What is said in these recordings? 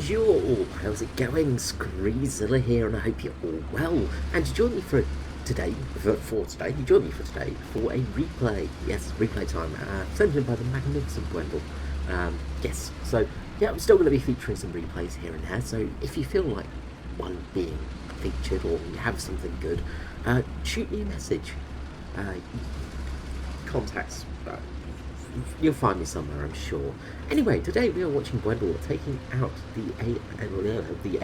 Bonjour, how's it going? Skreezilla here, and I hope you're all well. And you join me for today, you join me for today for a replay. Yes, replay time, sent in by the magnificent Bwendal. Yes, so yeah, I'm still going to be featuring some replays here and there. So if you feel like one being featured or you have something good, shoot me a message. Contacts. You'll find me somewhere, I'm sure. Anyway, today we are watching Bwendal taking out the ARL, the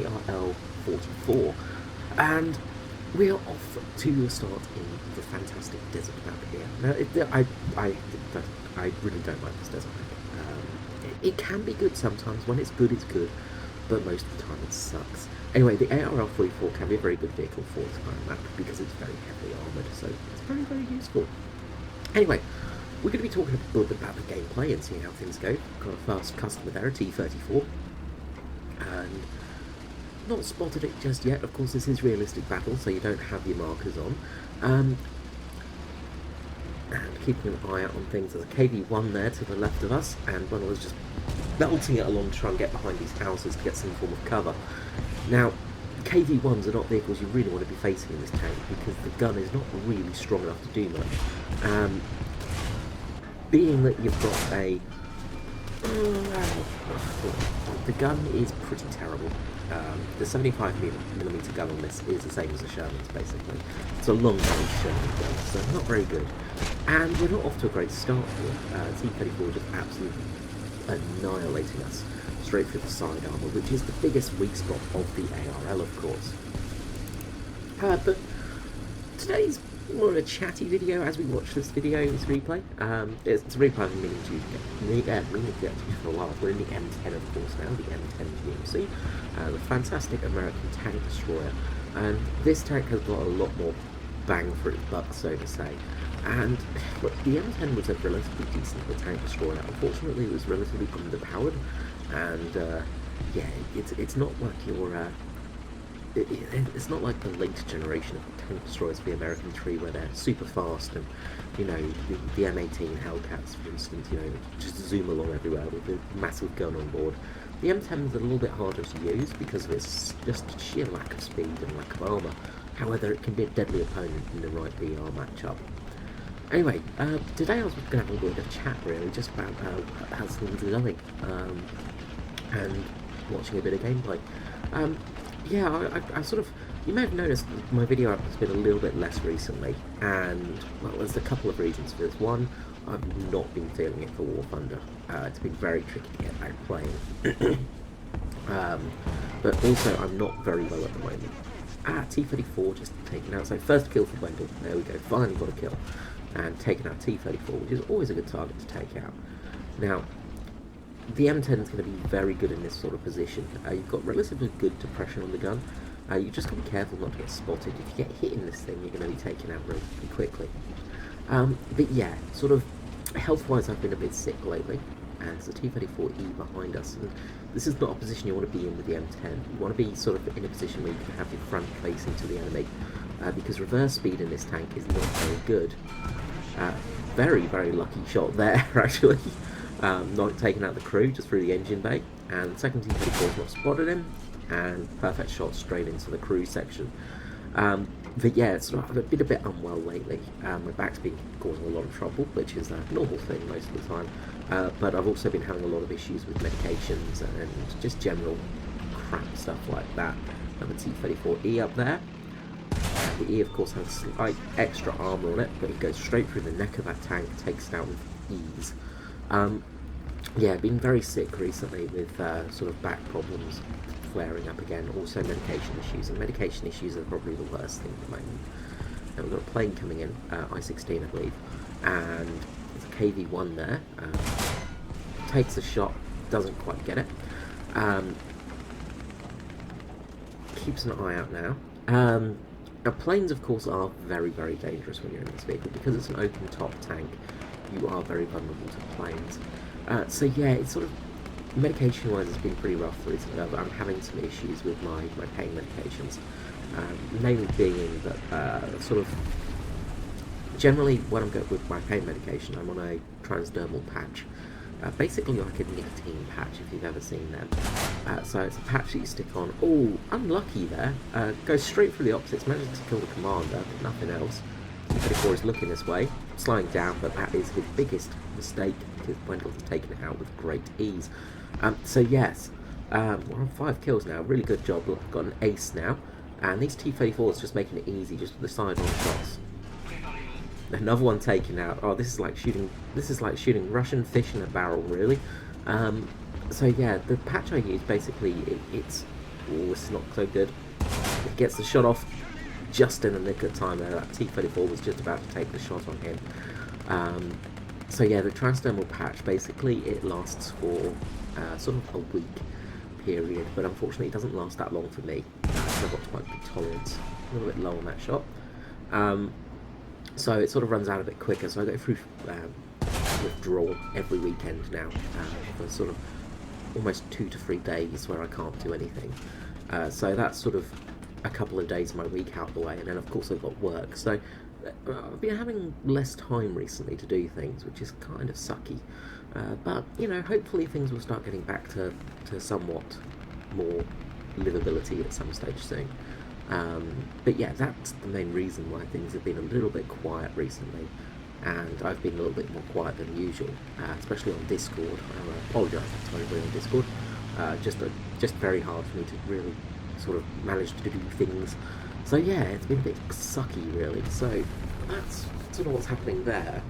ARL 44, and we are off to start in the fantastic desert map here. Now, I really don't like this desert map. It can be good sometimes. When it's good, but most of the time it sucks. Anyway, the ARL 44 can be a very good vehicle for this kind of map because it's very heavily armoured, so it's very, very useful. Anyway, we're going to be talking a little bit about the gameplay and seeing how things go. Got a fast customer there, a T34, and not spotted it just yet. Of course, this is realistic battle, so you don't have your markers on. And keeping an eye out on things. There's a KV-1 there to the left of us, and one was just belting it along to try and get behind these houses to get some form of cover. Now, KV-1s are not vehicles you really want to be facing in this tank because the gun is not really strong enough to do much. Being that you've got a... the gun is pretty terrible. The 75mm gun on this is the same as a Sherman's, basically. It's a long-range Sherman gun, so not very good. And we're not off to a great start here. T-34 just absolutely annihilating us straight through the side armour, which is the biggest weak spot of the ARL, of course. But today's more of a chatty video as we watch this video, this replay. It's a replay I've been meaning to get to for a while. We're in the M10, of course, now, the M10 GMC, the fantastic American tank destroyer. And this tank has got a lot more bang for its buck, so to say. And look, the M10 was a relatively decent tank destroyer. Unfortunately, it was relatively underpowered, and yeah, it's not like your it's not like the late generation of tank destroyers for the American tree where they're super fast and, you know, the M18 Hellcats, for instance, you know, just zoom along everywhere with a massive gun on board. The M10 is a little bit harder to use because of its just sheer lack of speed and lack of armour. However, it can be a deadly opponent in the right VR matchup. Anyway, today I was going to have a little bit of chat, really, just about how things are going, and watching a bit of gameplay. Yeah, I sort of, you may have noticed my video has been a little bit less recently, and, well, there's a couple of reasons for this. One, I've not been feeling it for War Thunder. It's been very tricky to get back playing. But also, I'm not very well at the moment. T-34 just taken out, so first kill for Bwendal, there we go, finally got a kill. And taking out T-34, which is always a good target to take out. Now, the M10 is going to be very good in this sort of position. You've got relatively good depression on the gun. You just got to be careful not to get spotted. If you get hit in this thing, you're going to be taken out relatively quickly. But yeah, sort of health-wise, I've been a bit sick lately. And there's a T-34E behind us. And this is not a position you want to be in with the M10. You want to be sort of in a position where you can have your front facing to the enemy. Because reverse speed in this tank is not very good. Very, very lucky shot there, actually. Not taking out the crew, just through the engine bay. And the second T-34's not spotted him. And perfect shot straight into the crew section. But yeah, I've been a bit unwell lately. My back's been causing a lot of trouble, which is a normal thing most of the time. But I've also been having a lot of issues with medications and just general crap stuff like that. The T-34E up there. The E, of course, has slight extra armour on it, but it goes straight through the neck of that tank, takes it out with ease. Yeah, been very sick recently with sort of back problems flaring up again, also medication issues, and medication issues are probably the worst thing at the moment. Now, we've got a plane coming in, I-16 I believe, and there's a KV-1 there, takes a shot, doesn't quite get it, keeps an eye out now. Now, planes, of course, are very, very dangerous when you're in this vehicle. Because it's an open-top tank, you are very vulnerable to planes. So, yeah, it's sort of, medication-wise, it's been pretty rough recently. I'm having some issues with my pain medications. Mainly being that, sort of, generally, when I'm with my pain medication, I'm on a transdermal patch. basically like a nicotine patch if you've ever seen them. So it's a patch that you stick on. Oh, unlucky there. Goes straight through the opposites, manages to kill the commander, but nothing else. T-34 is looking this way, slowing down, but that is his biggest mistake because Bwendal has taken it out with great ease. So yes, we're on 5 kills now. Really good job. We've got an ace now, and these T-34s just making it easy, just the side-on shots. Another one taken out. Oh, this is like shooting Russian fish in a barrel, really. So yeah, the patch I use basically it's not so good. It gets the shot off just in the nick of time there. That T-34 was just about to take the shot on him. So yeah, the transdermal patch basically it lasts for sort of a week period, but unfortunately it doesn't last that long for me. I've got quite good tolerance, a little bit low on that shot. So it sort of runs out a bit quicker, so I go through withdrawal every weekend now for sort of almost 2 to 3 days where I can't do anything. So that's sort of a couple of days of my week out the way, and then of course I've got work. So I've been having less time recently to do things, which is kind of sucky. But, you know, hopefully things will start getting back to somewhat more livability at some stage soon. But yeah, that's the main reason why things have been a little bit quiet recently, and I've been a little bit more quiet than usual, especially on Discord. I apologise for everybody on Discord. Just very hard for me to really sort of manage to do things. So yeah, it's been a bit sucky really. So that's sort of what's happening there.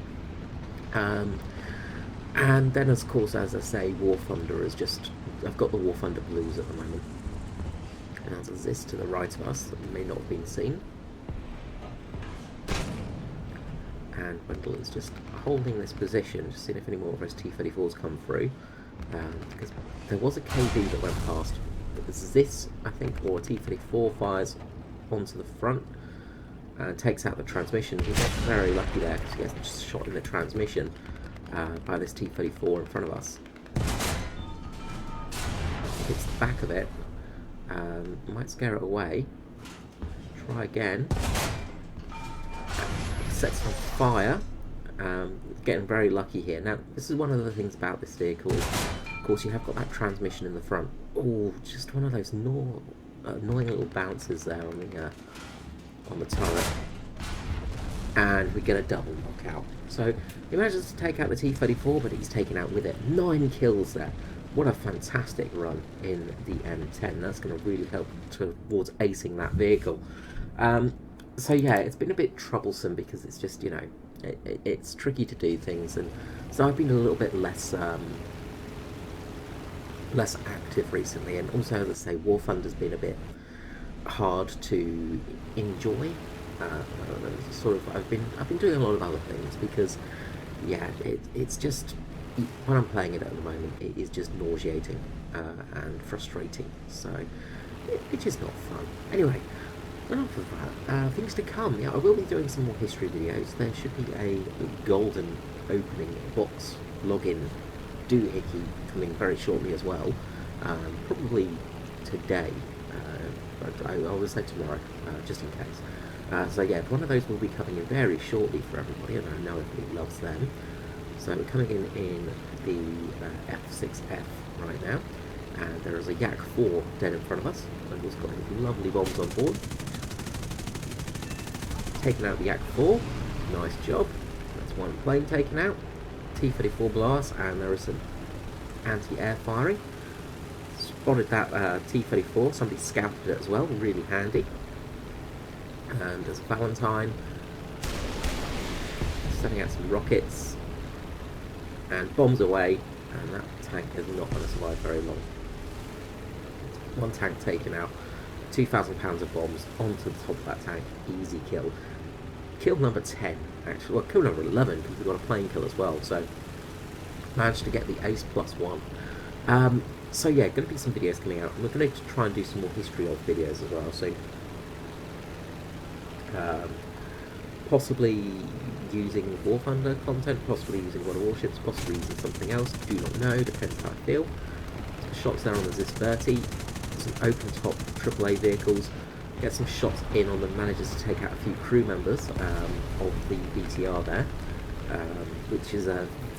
And then of course, as I say, War Thunder is just, I've got the War Thunder blues at the moment. And there's this to the right of us that may not have been seen. And Bwendal is just holding this position, just seeing if any more of those T-34s come through. Because there was a KV that went past. It was this, I think, or a T-34 fires onto the front and takes out the transmission. He got very lucky there because he gets shot in the transmission by this T-34 in front of us. Hits the back of it. Might scare it away. Try again. Sets on fire. Getting very lucky here. Now, this is one of the things about this vehicle. Of course, you have got that transmission in the front. Oh, just one of those annoying little bounces there on the turret. And we get a double knockout. So he manages to take out the T-34, but he's taken out with it. 9 kills there. What a fantastic run in the M10. That's going to really help towards acing that vehicle. So yeah, it's been a bit troublesome because it's just, you know, it's tricky to do things, and so I've been a little bit less active recently. And also, as I say, War Thunder's been a bit hard to enjoy. Sort of, I've been doing a lot of other things because, yeah, it's just, when I'm playing it at the moment, it is just nauseating and frustrating. So it's just not fun. Anyway, enough of that. Things to come. Yeah, I will be doing some more history videos. There should be a golden opening box login doohickey coming very shortly as well. Probably today, but I will say tomorrow, just in case. So yeah, one of those will be coming in very shortly for everybody, and I know everybody loves them. So we're coming in the F6F right now, and there is a Yak 4 dead in front of us, and we've got lovely bombs on board. Taking out the Yak 4, nice job. That's one plane taken out. T-34 blast, and there is some anti-air firing. Spotted that T-34, somebody scouted it as well, really handy. And there's Valentine, setting out some rockets, and bombs away, and that tank is not going to survive very long. One tank taken out, 2,000 pounds of bombs onto the top of that tank, easy kill. Kill number 10, actually, well, kill number 11, because we've got a plane kill as well, so managed to get the ace +1. So yeah, going to be some videos coming out. We're going to try and do some more history of videos as well, so possibly using War Thunder content, possibly using World of Warships, possibly using something else, do not know, depends how I feel. Shots there on the ZIS-30, some open top AAA vehicles, get some shots in on the managers to take out a few crew members of the BTR there, which is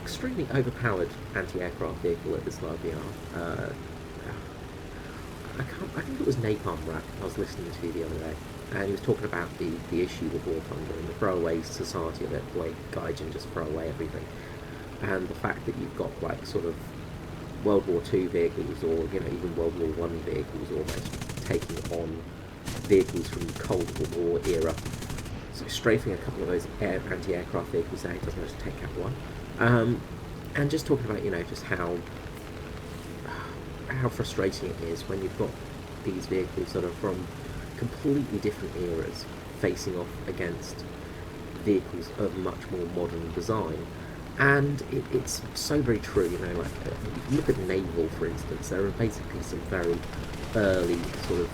extremely overpowered anti-aircraft vehicle at this library. I think it was Napalm Rat I was listening to the other day, and he was talking about the issue with War Thunder and the throwaway society of it, the way Gaijin just throw away everything, and the fact that you've got like sort of World War II vehicles, or even World War One vehicles, almost taking on vehicles from the Cold War era. So strafing a couple of those anti-aircraft vehicles there, he doesn't actually take out one, and just talking about just how frustrating it is when you've got these vehicles that are from completely different eras facing off against vehicles of much more modern design. And it's so very true, like if you look at naval, for instance, there are basically some very early sort of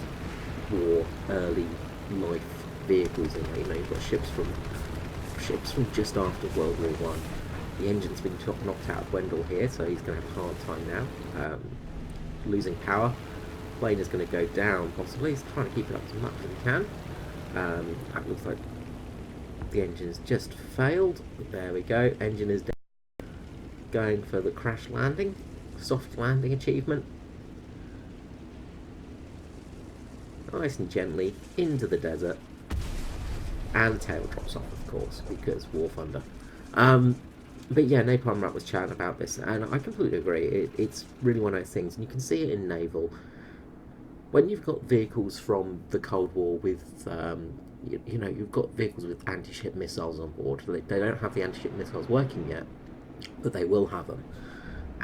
war, early life vehicles in there. You've got ships from just after World War One. The engine's been knocked out of Bwendal here, so he's going to have a hard time now. Losing power. Plane is going to go down, possibly. He's trying to keep it up as much as he can. That looks like the engine's just failed. There we go. Engine is down. Going for the crash landing. Soft landing achievement. Nice and gently into the desert. And the tail drops off, of course, because War Thunder. But yeah, Napalm Rat was chatting about this, and I completely agree. It's really one of those things, and you can see it in naval. When you've got vehicles from the Cold War with, you've got vehicles with anti-ship missiles on board. They don't have the anti-ship missiles working yet, but they will have them.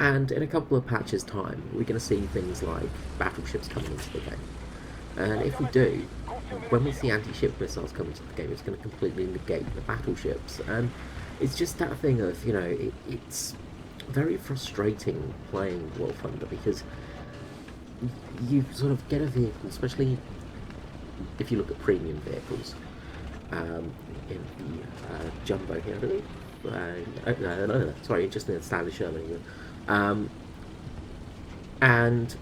And in a couple of patches' time, we're going to see things like battleships coming into the game. And if we do, when we see anti-ship missiles come into the game, it's going to completely negate the battleships. And it's just that thing of, it's very frustrating playing War Thunder, because you sort of get a vehicle, especially if you look at premium vehicles, in the Jumbo here, I believe. No, sorry, just in the standard Sherman even. And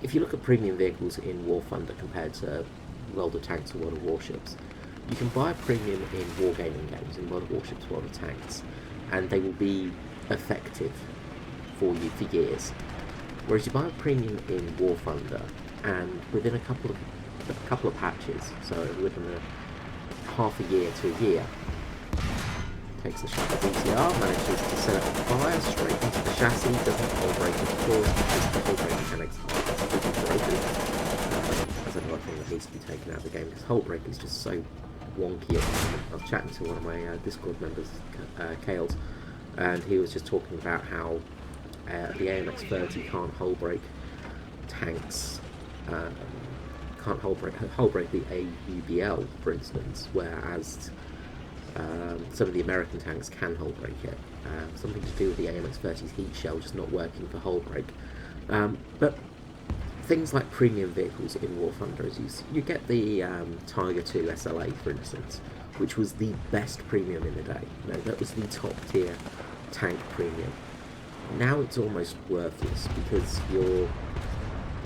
if you look at premium vehicles in War Thunder compared to World of Tanks or World of Warships, you can buy a premium in wargaming games, in World of Warships, World of Tanks, and they will be effective for you for years. Whereas you buy a premium in War Thunder, and within a couple of patches, so within a half a year to a year, takes the shot of BTR, manages to set up a fire straight into the chassis, doesn't hold braking, of course, because the whole braking mechanics are completely broken. That's another thing that needs to be taken out of the game. This whole brake is just so wonky at the moment. I was chatting to one of my Discord members, Kales, and he was just talking about how the AMX-30 can't hull brake tanks, can't hull brake the AUBL, for instance, whereas some of the American tanks can hull brake it. Something to do with the AMX-30's heat shell just not working for hull brake. But things like premium vehicles in War Thunder, as you get the Tiger II SLA, for instance, which was the best premium in the day. That was the top tier tank premium. Now it's almost worthless, because you're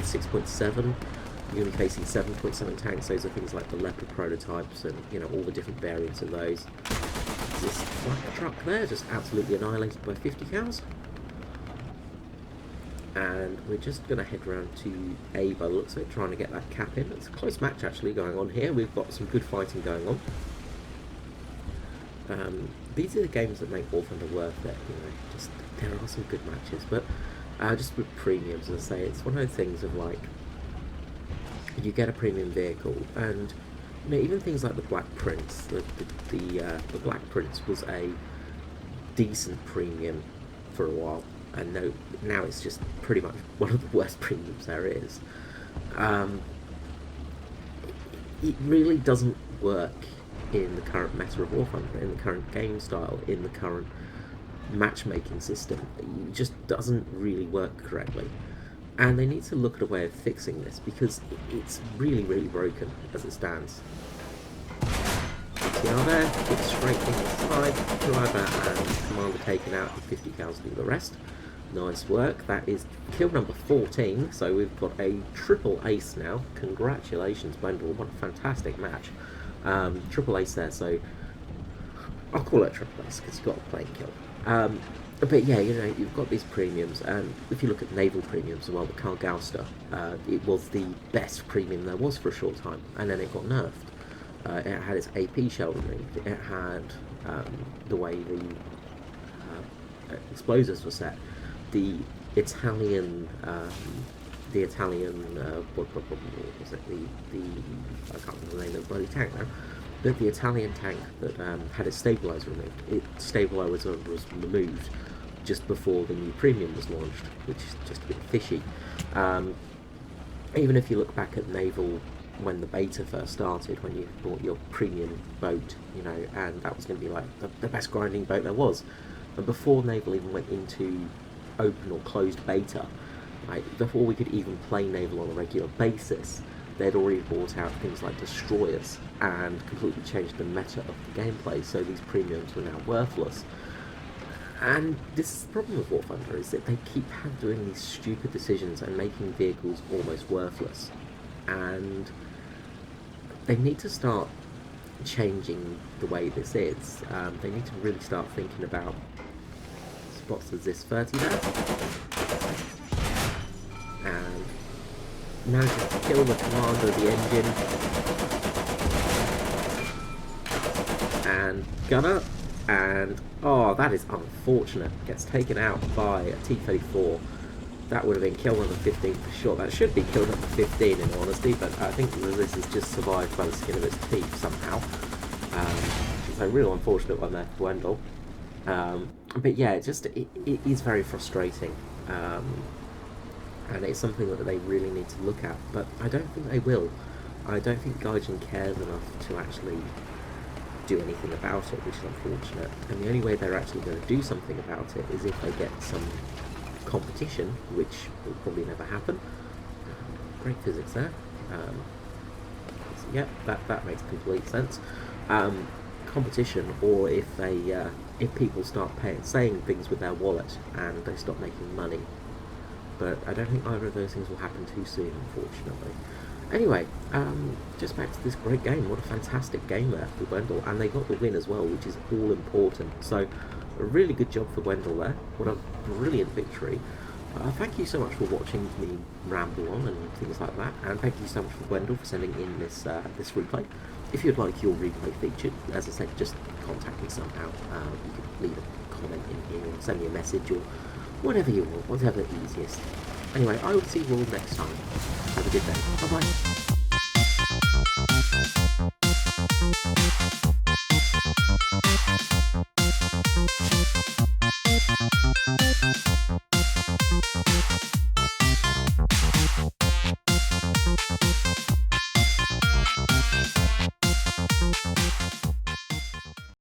6.7, you're going to be facing 7.7 tanks. Those are things like the Leopard prototypes and all the different variants of those. This flak truck there just absolutely annihilated by 50 cows. And we're just going to head around to A by the looks of it, trying to get that cap in. It's a close match actually going on here. We've got some good fighting going on. These are the games that make War Thunder worth it. Just there are some good matches, but just with premiums, as I say, it's one of those things of like, you get a premium vehicle, and even things like the Black Prince. The Black Prince was a decent premium for a while, and now it's just pretty much one of the worst premiums there is. It really doesn't work in the current meta of War Thunder, in the current game style, in the current matchmaking system. It just doesn't really work correctly. And they need to look at a way of fixing this, because it's really, really broken as it stands. BTR there, kick straight in the side, driver and commander taken out, and 50 cows do the rest. Nice work. That is kill number 14, so we've got a triple ace now. Congratulations, Bwendal, what a fantastic match. Triple ace there, so I'll call it triple ace because you've got a plane kill. But yeah, you know, you've got these premiums, and if you look at naval premiums, well, the Carl Gauster, it was the best premium there was for a short time, and then it got nerfed. It had its AP shell removed. It had the way the explosives were set. The Italian, what was it? The I can't remember the name of the bloody tank now. But the Italian tank that had its stabilizer removed. Its stabilizer was removed just before the new premium was launched, which is just a bit fishy. Even if you look back at naval when the beta first started, when you bought your premium boat, you know, and that was going to be like the best grinding boat there was. And before naval even went into open or closed beta, like before we could even play naval on a regular basis, they'd already brought out things like destroyers and completely changed the meta of the gameplay, so these premiums were now worthless. And this is the problem with War Thunder, is that they keep doing these stupid decisions and making vehicles almost worthless. And they need to start changing the way this is. They need to really start thinking about spots as this 30 there. And manages to kill the commander of the engine. And gunner. And, oh, that is unfortunate. Gets taken out by a T-34. That would have been kill number 15 for sure. That should be kill number 15 in honesty, but I think this is just survived by the skin of its teeth somehow. So, real unfortunate one there for Bwendal. But yeah, it is very frustrating. And it's something that they really need to look at, but I don't think they will. I don't think Gaijin cares enough to actually do anything about it, which is unfortunate. And the only way they're actually going to do something about it is if they get some competition, which will probably never happen. Great physics there. So yeah, that makes complete sense. Competition, or if people start saying things with their wallet and they stop making money. But I don't think either of those things will happen too soon, unfortunately. Anyway, just back to this great game. What a fantastic game there for Bwendal, and they got the win as well, which is all important. So, a really good job for Bwendal there. What a brilliant victory. Thank you so much for watching me ramble on and things like that, and thank you so much for Bwendal for sending in this replay. If you'd like your replay featured, as I said, just contact me somehow. You can leave a comment in here, or send me a message, or whatever you want, whatever easiest. Anyway, I will see you all next time. Have a good day. Bye-bye.